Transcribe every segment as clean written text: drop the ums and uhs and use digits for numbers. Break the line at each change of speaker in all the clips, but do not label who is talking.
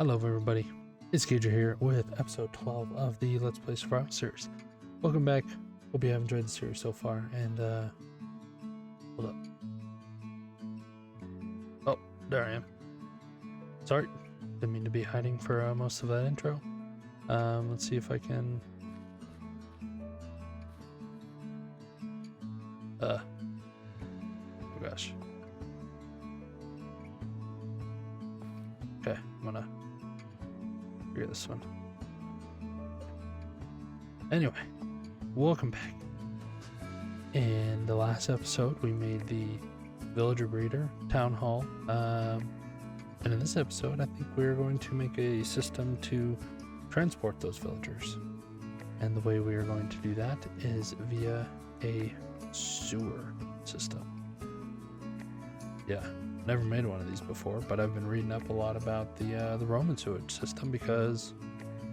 Hello everybody, it's Gager here with episode 12 of the Let's Play Survival series. Welcome back. Hope you have enjoyed the series so far, and hold up. Oh, there I am. Sorry, didn't mean to be hiding for most of that intro. Let's see if I can oh gosh. Okay, I'm gonna figure this one. Anyway, welcome back. In the last episode, we made the villager breeder town hall, and in this episode, I think we're going to make a system to transport those villagers. And the way we are going to do that is via a sewer system. Yeah. Never made one of these before, but I've been reading up a lot about the Roman sewage system, because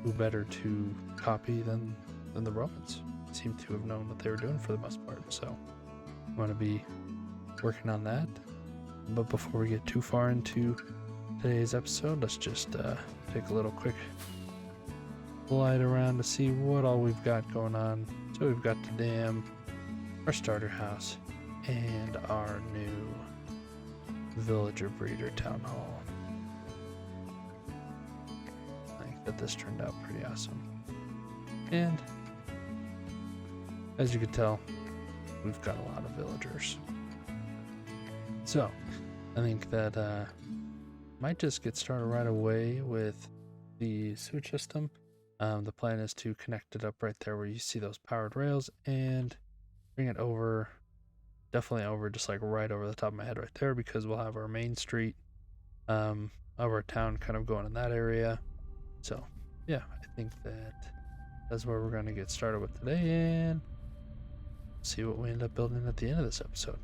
who better to copy than the Romans? Seem to have known what they were doing for the most part. So I'm going to be working on that. But before we get too far into today's episode, let's just take a little quick glide around to see what all we've got going on. So we've got the dam, our starter house, and our new villager breeder town hall. I think that this turned out pretty awesome. And as you can tell, we've got a lot of villagers. So I think that might just get started right away with the sewage system. The plan is to connect it up right there where you see those powered rails and bring it over, definitely over, just like right over the top of my head right there, because we'll have our main street of our town kind of going in that area. So yeah, I think that that's where we're going to get started with today, and see what we end up building at the end of this episode.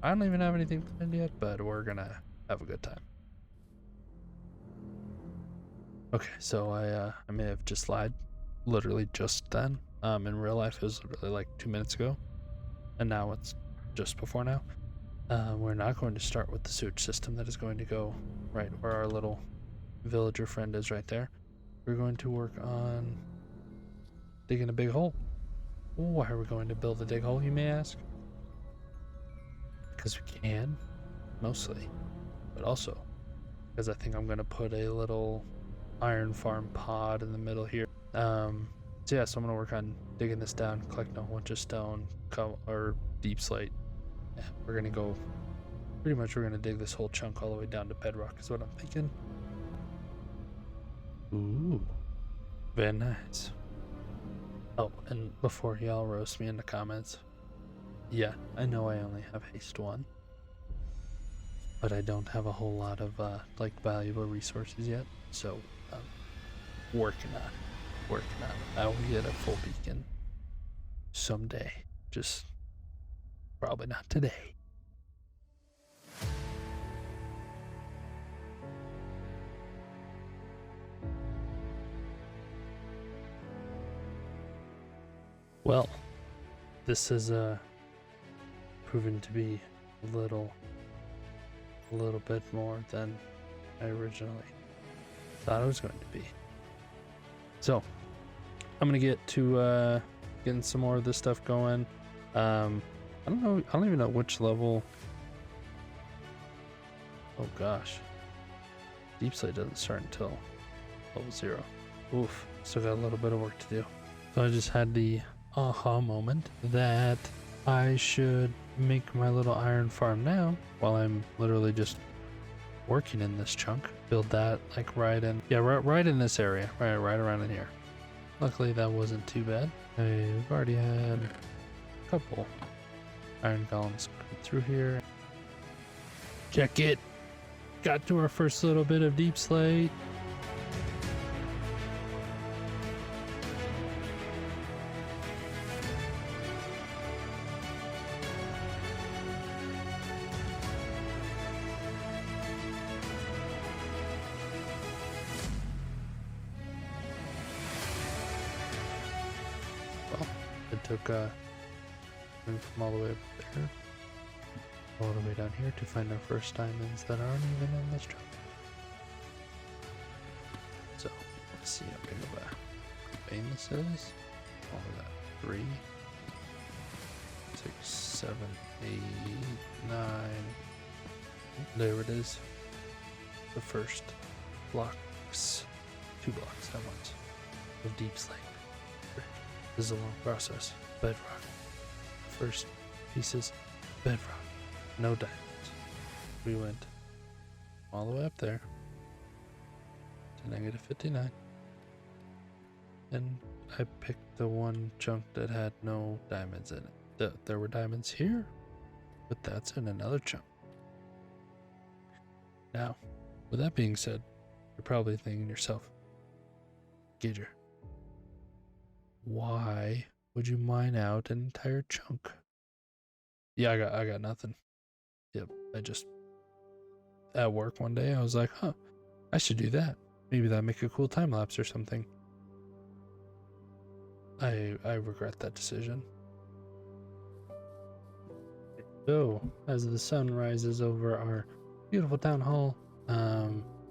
I don't even have anything planned yet, but we're gonna have a good time. Okay, so I may have just lied, literally just then. In real life it was literally like 2 minutes ago, and now it's just before now. We're not going to start with the sewage system that is going to go right where our little villager friend is right there. We're going to work on digging a big hole. Why are we going to build a dig hole, you may ask? Because we can, mostly, but also because I think I'm going to put a little iron farm pod in the middle here. So yeah, so I'm going to work on digging this down, collecting a bunch of stone, or deep slate. Yeah, we're gonna go, pretty much we're gonna dig this whole chunk all the way down to bedrock is what I'm thinking. Ooh, very nice. Oh, and before y'all roast me in the comments, yeah, I know I only have haste 1, but I don't have a whole lot of like valuable resources yet, so working on I will get a full beacon someday, just probably not today. Well, this has proven to be a little bit more than I originally thought it was going to be. So I'm gonna get to getting some more of this stuff going. I don't know, I don't even know which level. Oh gosh. Deep slate doesn't start until level 0. Oof, still got a little bit of work to do. So I just had the aha moment that I should make my little iron farm now, while I'm literally just working in this chunk. Build that like right in, yeah, right in this area, right around in here. Luckily that wasn't too bad. I've already had a couple iron columns through here. Check it. Got to our first little bit of deep slate. Well, it took from all the way up there all the way down here to find our first diamonds that aren't even in this truck. So let's see how big of a vein this is. Oh, we got 3, 6, 7, 8, 9. There it is. The first blocks, 2 blocks at once of deep slate. This is a long process. Bedrock. First pieces, bedrock. No diamonds. We went all the way up there to negative 59. And I picked the one chunk that had no diamonds in it. There were diamonds here, but that's in another chunk. Now, with that being said, you're probably thinking to yourself, Gator, why would you mine out an entire chunk? Yeah, I got nothing. Yep, I just at work one day I was like, I should do that. Maybe that'd make a cool time lapse or something. I regret that decision. So, as the sun rises over our beautiful town hall,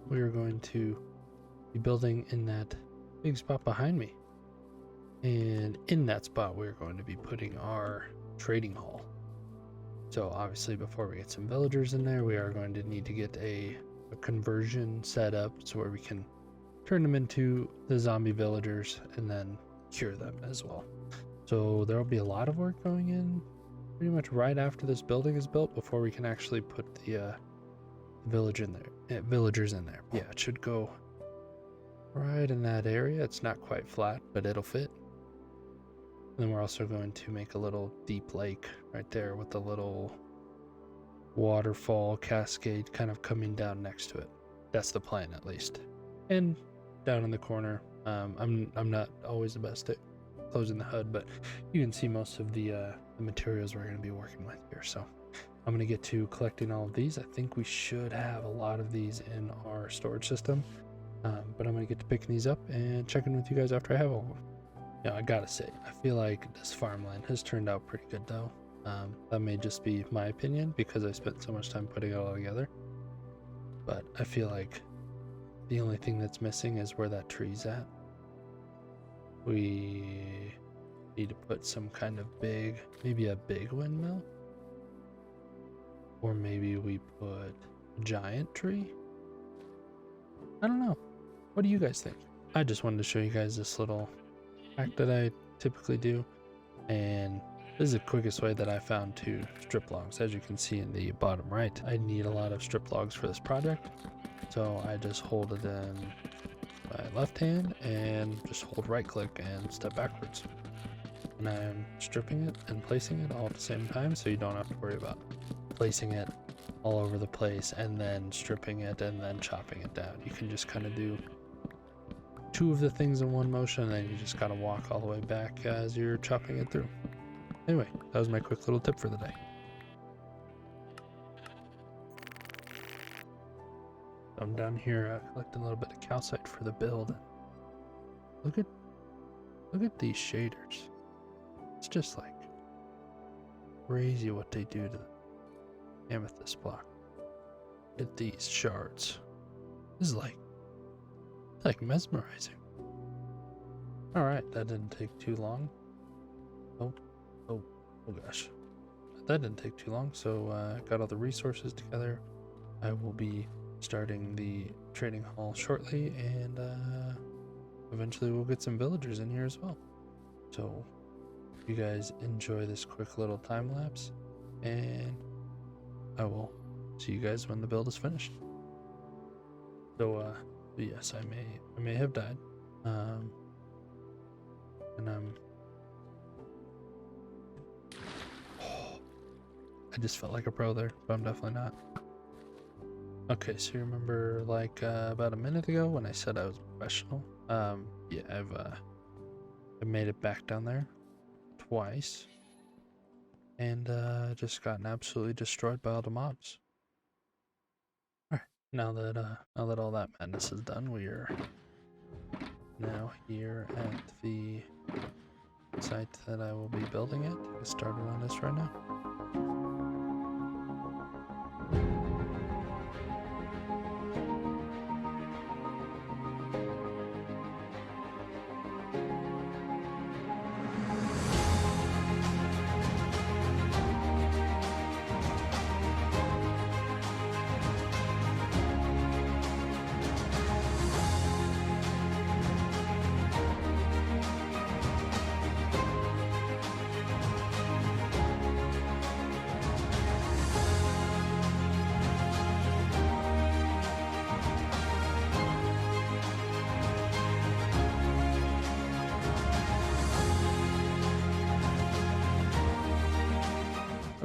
we are going to be building in that big spot behind me. And in that spot, we're going to be putting our trading hall. So obviously before we get some villagers in there, we are going to need to get a conversion set up so where we can turn them into the zombie villagers and then cure them as well. So there will be a lot of work going in pretty much right after this building is built before we can actually put the villagers in there. Yeah, it should go right in that area. It's not quite flat, but it'll fit. And then we're also going to make a little deep lake right there with a little waterfall cascade kind of coming down next to it. That's the plan, at least. And down in the corner, I'm not always the best at closing the HUD, but you can see most of the materials we're going to be working with here. So I'm going to get to collecting all of these. I think we should have a lot of these in our storage system, but I'm going to get to picking these up and checking with you guys after I have all of them. Yeah, I gotta say, I feel like this farmland has turned out pretty good though. That may just be my opinion because I spent so much time putting it all together. But I feel like the only thing that's missing is where that tree's at. We need to put some kind of maybe a big windmill. Or maybe we put a giant tree. I don't know. What do you guys think? I just wanted to show you guys this little hack that I typically do, and this is the quickest way that I found to strip logs. As you can see in the bottom right, I need a lot of strip logs for this project, so I just hold it in my left hand and just hold right click and step backwards, and I'm stripping it and placing it all at the same time, so you don't have to worry about placing it all over the place and then stripping it and then chopping it down. You can just kind of do 2 of the things in one motion, and then you just gotta walk all the way back as you're chopping it through. Anyway, that was my quick little tip for the day. I'm down here collecting a little bit of calcite for the build. Look at these shaders. It's just like crazy what they do to the amethyst block. Look at these shards. This is like mesmerizing. All right, that didn't take too long. Oh gosh, that didn't take too long. So got all the resources together. I will be starting the trading hall shortly, and eventually we'll get some villagers in here as well. So you guys enjoy this quick little time lapse, and I will see you guys when the build is finished. So yes, I may have died, and I just felt like a pro there, but I'm definitely not. Okay, so you remember like about a minute ago when I said I was a professional? Yeah, I've made it back down there twice, and just gotten absolutely destroyed by all the mobs. All right, now that all that madness is done, we are now here at the site that I will be building at. Get started on this right now.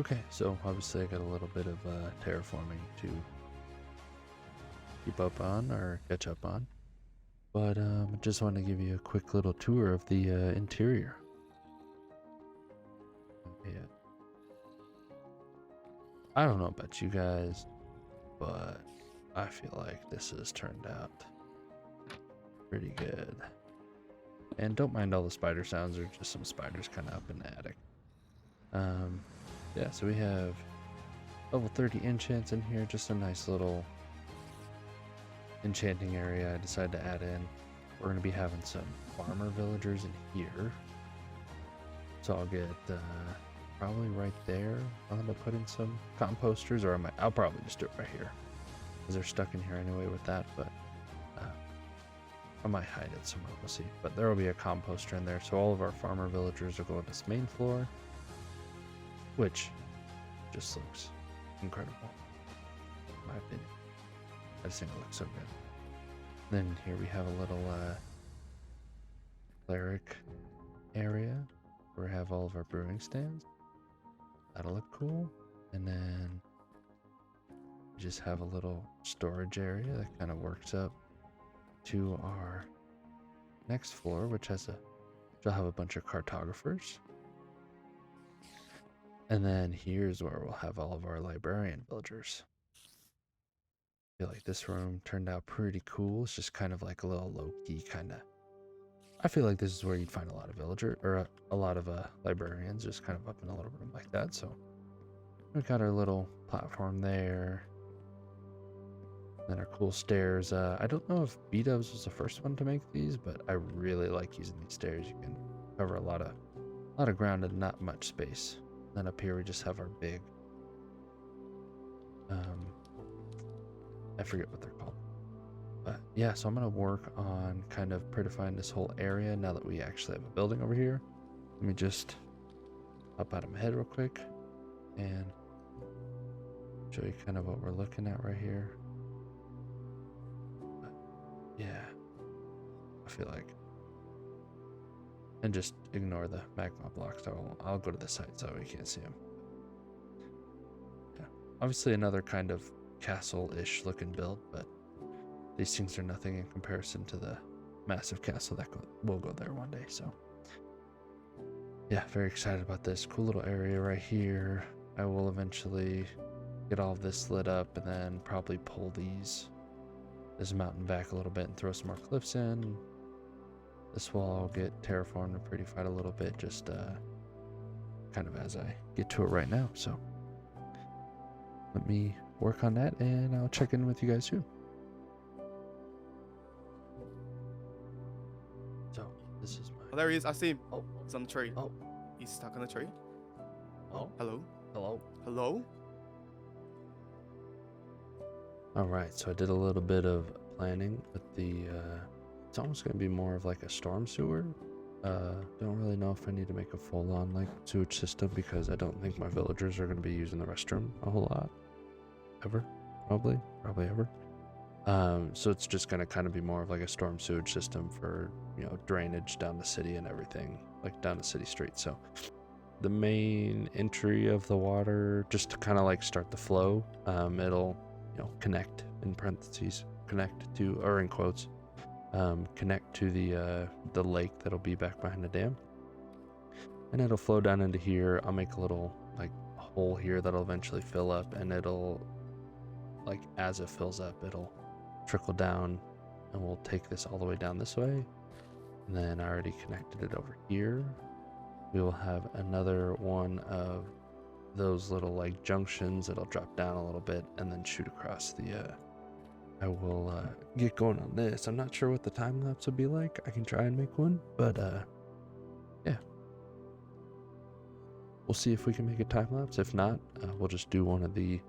Okay, so obviously I got a little bit of terraforming to keep up on or catch up on. But I just want to give you a quick little tour of the interior. Yeah. I don't know about you guys, but I feel like this has turned out pretty good. And don't mind all the spider sounds, or just some spiders kind of up in the attic. Yeah, so we have level 30 enchants in here, just a nice little enchanting area I decided to add in. We're going to be having some farmer villagers in here. So I'll get probably right there. I'll end up putting some composters, or I'll probably just do it right here, because they're stuck in here anyway with that, but I might hide it somewhere, we'll see. But there will be a composter in there, so all of our farmer villagers will go on this main floor, which just looks incredible, in my opinion. I just think it looks so good. Then here we have a little cleric area where we have all of our brewing stands. That'll look cool. And then we just have a little storage area that kind of works up to our next floor, which will have a bunch of cartographers. And then here's where we'll have all of our librarian villagers. I feel like this room turned out pretty cool. It's just kind of like a little low-key kind of. I feel like this is where you'd find a lot of a lot of librarians, just kind of up in a little room like that. So we got our little platform there. Then our cool stairs. I don't know if B-Dubs was the first one to make these, but I really like using these stairs. You can cover a lot of ground and not much space. Then up here we just have our big, I forget what they're called. But yeah, so I'm going to work on kind of prettifying this whole area now that we actually have a building over here. Let me just hop out of my head real quick and show you kind of what we're looking at right here. But yeah, I feel like, and just ignore the magma blocks. I'll go to the side so we can't see them. Yeah, obviously another kind of castle-ish looking build, but these things are nothing in comparison to the massive castle that will go there one day. So yeah, very excited about this cool little area right here. I will eventually get all of this lit up and then probably pull this mountain back a little bit and throw some more cliffs in. This will all get terraformed and prettified a little bit, just kind of as I get to it right now. So let me work on that and I'll check in with you guys soon. So this is my...
Oh, there he is. I see him.
Oh,
He's on the tree.
oh,
He's stuck on the tree.
oh,
Hello?
hello.
Hello?
All right, so I did a little bit of planning with the, it's almost going to be more of like a storm sewer. Don't really know if I need to make a full-on like sewage system, because I don't think my villagers are going to be using the restroom a whole lot. Ever. Probably ever. So it's just going to kind of be more of like a storm sewage system for, you know, drainage down the city and everything, like down the city street. So the main entry of the water, just to kind of like start the flow, it'll, you know, connect, in parentheses, connect to, or in quotes, connect to the lake that'll be back behind the dam, and it'll flow down into here. I'll make a little like hole here that'll eventually fill up, and it'll, like, as it fills up, it'll trickle down, and we'll take this all the way down this way. And then I already connected it over here. We will have another one of those little like junctions that'll drop down a little bit and then shoot across the I will get going on this. I'm not sure what the time lapse will be like. I can try and make one, but yeah, we'll see if we can make a time lapse. If not, we'll just do one of the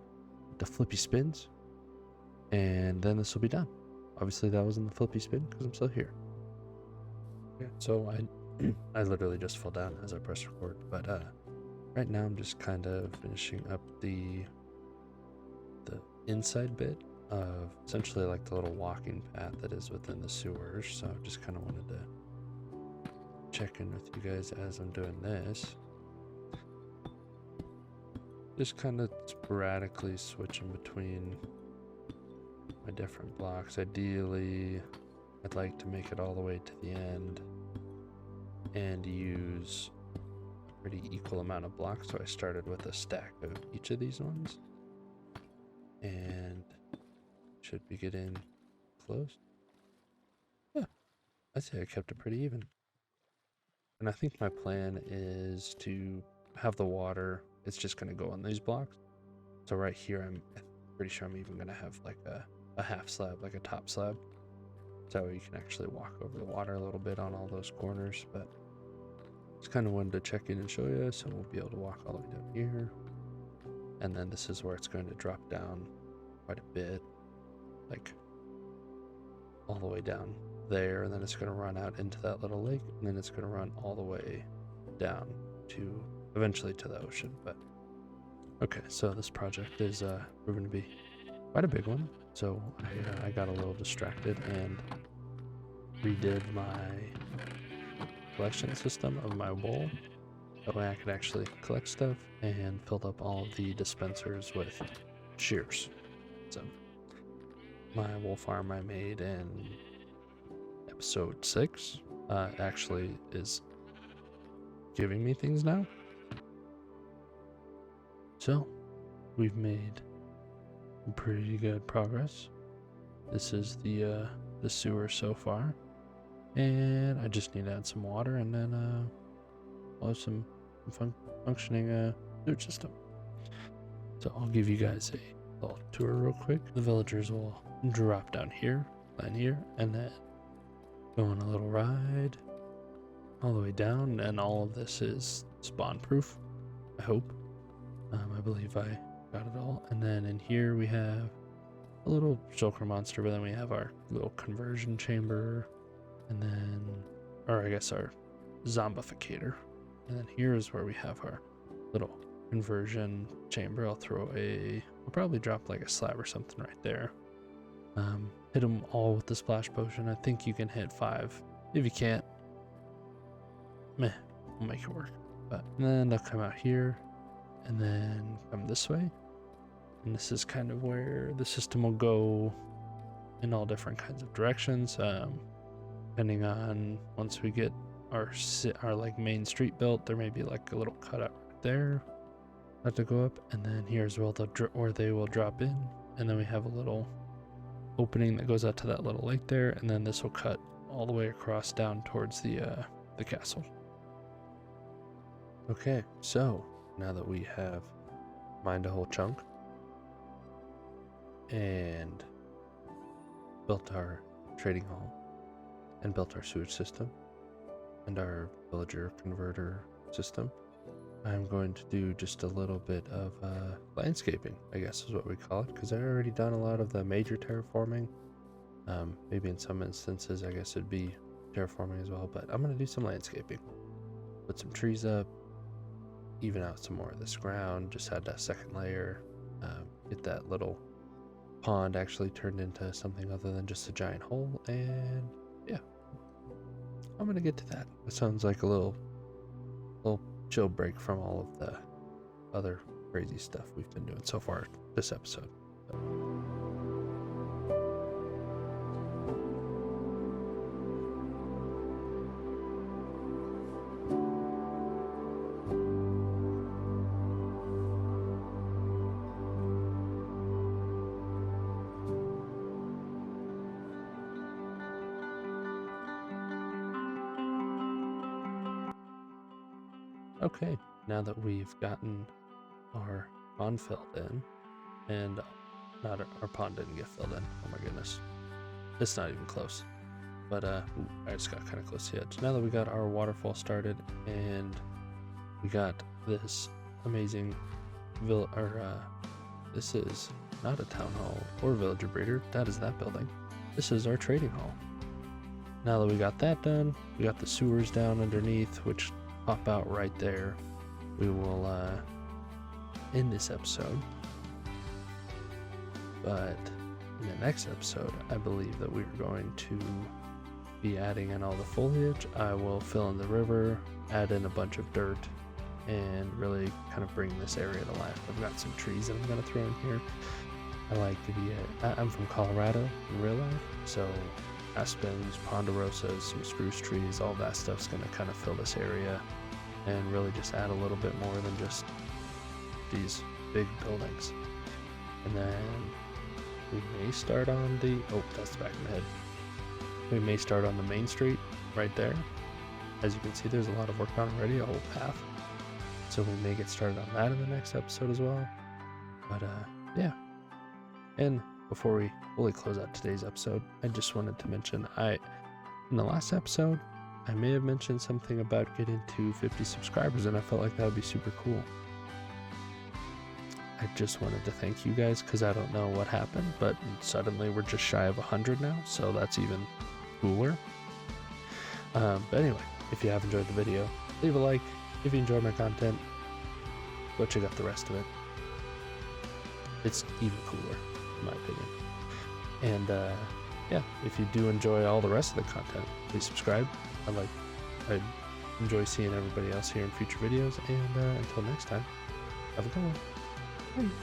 flippy spins, and then this will be done. Obviously that wasn't the flippy spin because I'm still here. Yeah, so I literally just fell down as I pressed record, but right now I'm just kind of finishing up the inside bit of essentially like the little walking path that is within the sewers. So I just kind of wanted to check in with you guys as I'm doing this. just kind of sporadically switching between my different blocks. Ideally, I'd like to make it all the way to the end and use a pretty equal amount of blocks. So I started with a stack of each of these ones and should be getting close. Yeah, I'd say I kept it pretty even. And I think my plan is to have the water, it's just going to go on these blocks. So right here, I'm pretty sure I'm even going to have like a half slab, like a top slab. So you can actually walk over the water a little bit on all those corners. But just kind of wanted to check in and show you. So we'll be able to walk all the way down here. And then this is where it's going to drop down quite a bit, like all the way down there, and then it's going to run out into that little lake, and then it's going to run all the way down to eventually to the ocean. But okay, so this project is proven to be quite a big one, so I got a little distracted and redid my collection system of my wool. That way I could actually collect stuff, and filled up all of the dispensers with shears. So my wool farm I made in episode 6 actually is giving me things now. So we've made pretty good progress. This is the sewer so far, and I just need to add some water, and then we'll have some functioning sewage system. So I'll give you guys a little tour real quick. The villagers will drop down here, land here, and then go on a little ride all the way down, and all of this is spawn proof, I hope. I believe I got it all. And then in here we have a little shulker monster, but then we have our little conversion chamber, and then, or I guess our zombificator. And then here is where we have our little conversion chamber. I'll probably drop like a slab or something right there. Hit them all with the splash potion. I think you can hit 5. If you can't, we'll make it work. But and then they'll come out here and then come this way. And this is kind of where the system will go in all different kinds of directions. Depending on, once we get our like main street built, there may be like a little cutout right there. Have to go up, and then here's where they will drop in, and then we have a little opening that goes out to that little lake there, and then this will cut all the way across down towards the castle. Okay, so now that we have mined a whole chunk and built our trading hall and built our sewage system and our villager converter system, I'm going to do just a little bit of landscaping, I guess is what we call it, because I've already done a lot of the major terraforming. Maybe in some instances, I guess it'd be terraforming as well, but I'm going to do some landscaping. Put some trees up, even out some more of this ground, just add that second layer, get that little pond actually turned into something other than just a giant hole, and yeah, I'm going to get to that. It sounds like a little chill break from all of the other crazy stuff we've been doing so far this episode. Okay, now that we've gotten our pond filled in, and not our pond didn't get filled in. Oh my goodness, it's not even close. But I just got kind of close to the edge. Now that we got our waterfall started, and we got this amazing this is not a town hall or villager breeder. That is that building. This is our trading hall. Now that we got that done, we got the sewers down underneath, which pop out right there. We will end this episode, but in the next episode I believe that we're going to be adding in all the foliage. I will fill in the river, add in a bunch of dirt, and really kind of bring this area to life. I've got some trees that I'm going to throw in here. I like I'm from Colorado in real life, so aspens, ponderosas, some spruce trees, all that stuff's going to kind of fill this area and really just add a little bit more than just these big buildings. And then we may start on that's the back of my head. We may start on the main street right there. As you can see, there's a lot of work done already, a whole path. So we may get started on that in the next episode as well. But yeah. And before we fully close out today's episode, I just wanted to mention in the last episode, I may have mentioned something about getting to 50 subscribers, and I felt like that would be super cool. I just wanted to thank you guys because I don't know what happened, but suddenly we're just shy of 100 now, so that's even cooler. But anyway, if you have enjoyed the video, leave a like. If you enjoy my content, go check out the rest of it. It's even cooler, in my opinion. And yeah, if you do enjoy all the rest of the content, please subscribe. I enjoy seeing everybody else here in future videos, and until next time, have a good one. Bye.